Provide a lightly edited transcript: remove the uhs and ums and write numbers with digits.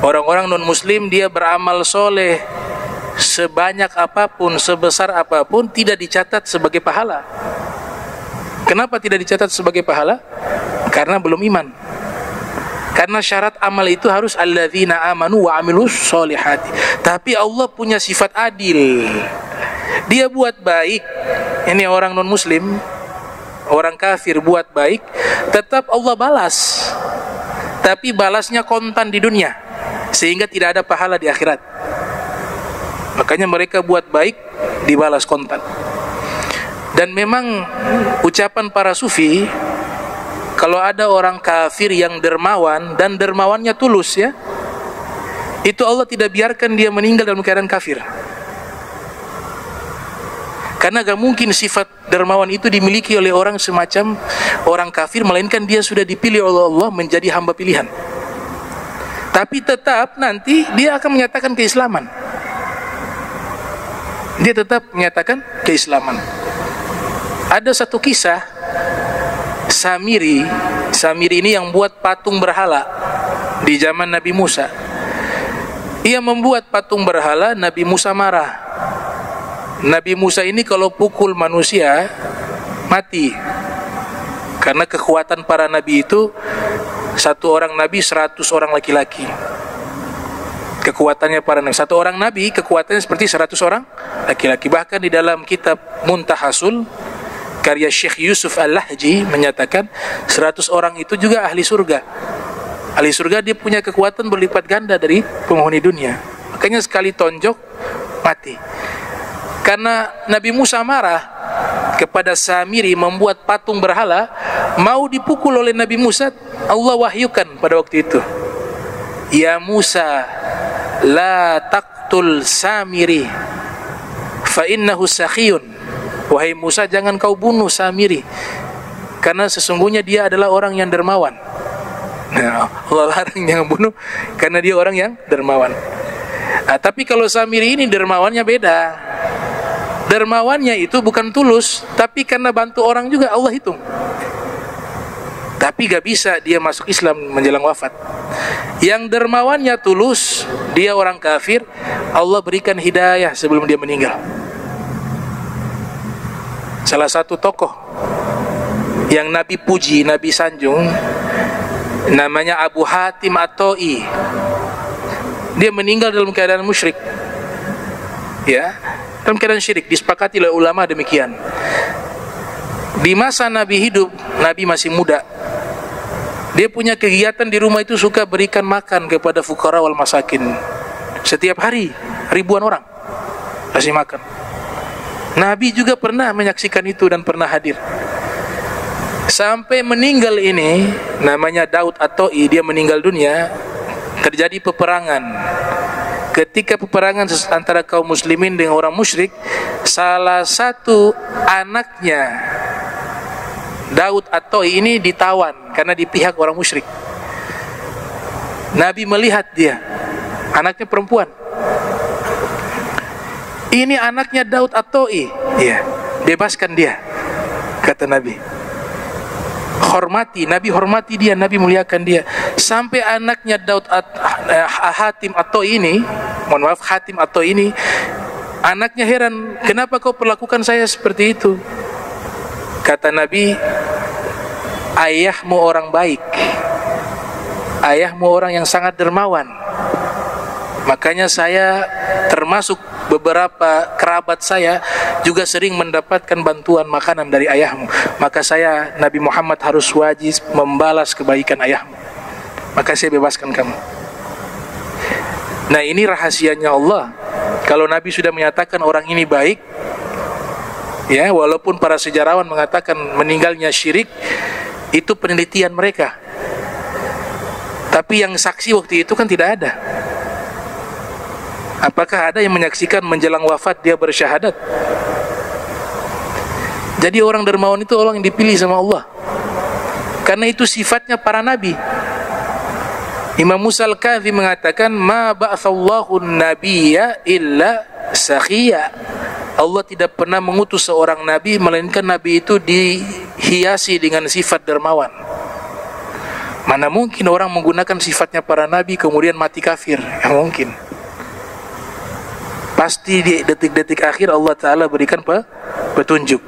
Orang-orang non-muslim dia beramal soleh sebanyak apapun, sebesar apapun, tidak dicatat sebagai pahala. Kenapa tidak dicatat sebagai pahala? Karena belum iman. Karena syarat amal itu harus alladzina amanu wa amilus solihati. Tapi Allah punya sifat adil. Dia buat baik, ini orang non-muslim, orang kafir buat baik, tetap Allah balas. Tapi balasnya kontan di dunia, sehingga tidak ada pahala di akhirat. Makanya mereka buat baik dibalas kontan. Dan memang ucapan para sufi, kalau ada orang kafir yang dermawan dan dermawannya tulus ya, itu Allah tidak biarkan dia meninggal dalam keadaan kafir. Karena gak mungkin sifat dermawan itu dimiliki oleh orang semacam orang kafir, melainkan dia sudah dipilih oleh Allah menjadi hamba pilihan. Tapi tetap nanti dia akan menyatakan keislaman. Dia tetap menyatakan keislaman. Ada satu kisah Samiri ini yang buat patung berhala di zaman Nabi Musa. Ia membuat patung berhala, Nabi Musa marah. Nabi Musa ini kalau pukul manusia mati. Karena kekuatan para nabi itu, satu orang nabi 100 orang laki-laki. Kekuatannya para nabi, satu orang nabi kekuatannya seperti 100 orang laki-laki. Bahkan di dalam kitab Muntahasul karya Syekh Yusuf Al-Lahji menyatakan 100 orang itu juga ahli surga. Ahli surga dia punya kekuatan berlipat ganda dari penghuni dunia. Makanya sekali tonjok mati. Karena Nabi Musa marah kepada Samiri membuat patung berhala, mau dipukul oleh Nabi Musa, Allah wahyukan pada waktu itu, ya Musa, la taqtul Samiri fa innahu sakhiyun. Wahai Musa, jangan kau bunuh Samiri, karena sesungguhnya dia adalah orang yang dermawan. Nah, Allah larang jangan bunuh karena dia orang yang dermawan. Tapi kalau Samiri ini dermawannya beda. Dermawannya itu bukan tulus, tapi karena bantu orang juga Allah hitung. Tapi gak bisa dia masuk Islam menjelang wafat. Yang dermawannya tulus, dia orang kafir, Allah berikan hidayah sebelum dia meninggal. Salah satu tokoh yang Nabi puji, Nabi sanjung, namanya Abu Hatim At-Ta'i. Dia meninggal dalam keadaan musyrik, ya, dalam keadaan syirik. Disepakati oleh ulama demikian. Di masa Nabi hidup, Nabi masih muda, dia punya kegiatan di rumah itu, suka berikan makan kepada fuqara wal masakin. Setiap hari ribuan orang kasih makan. Nabi juga pernah menyaksikan itu dan pernah hadir. Sampai meninggal ini, namanya Daud At-Ta'i, dia meninggal dunia, terjadi peperangan. Ketika peperangan antara kaum muslimin dengan orang musyrik, salah satu anaknya Daud At-Ta'i ini ditawan karena di pihak orang musyrik. Nabi melihat dia, anaknya perempuan. Ini anaknya Daud At-Ta'i, ya, bebaskan dia, kata Nabi. Hormati, Nabi hormati dia, Nabi muliakan dia. Sampai anaknya Hatim At-Ta'i ini, mohon maaf, Hatim At-Ta'i ini, anaknya heran, kenapa kau perlakukan saya seperti itu? Kata Nabi, ayahmu orang baik, ayahmu orang yang sangat dermawan. Makanya saya termasuk beberapa kerabat saya juga sering mendapatkan bantuan makanan dari ayahmu. Maka saya, Nabi Muhammad, harus wajib membalas kebaikan ayahmu. Maka saya bebaskan kamu. Nah, ini rahasianya Allah. Kalau Nabi sudah menyatakan orang ini baik, ya, walaupun para sejarawan mengatakan meninggalnya syirik, itu penelitian mereka. Tapi yang saksi waktu itu kan tidak ada. Apakah ada yang menyaksikan menjelang wafat dia bersyahadat? Jadi orang dermawan itu orang yang dipilih sama Allah, karena itu sifatnya para nabi. Imam Musa Al-Kadhi mengatakan, ma ba'athallahu nabiyya illa sakhiya. Allah tidak pernah mengutus seorang nabi melainkan nabi itu dihiasi dengan sifat dermawan. Mana mungkin orang menggunakan sifatnya para nabi kemudian mati kafir? Yang mungkin. Pasti di detik-detik akhir Allah Ta'ala berikan petunjuk.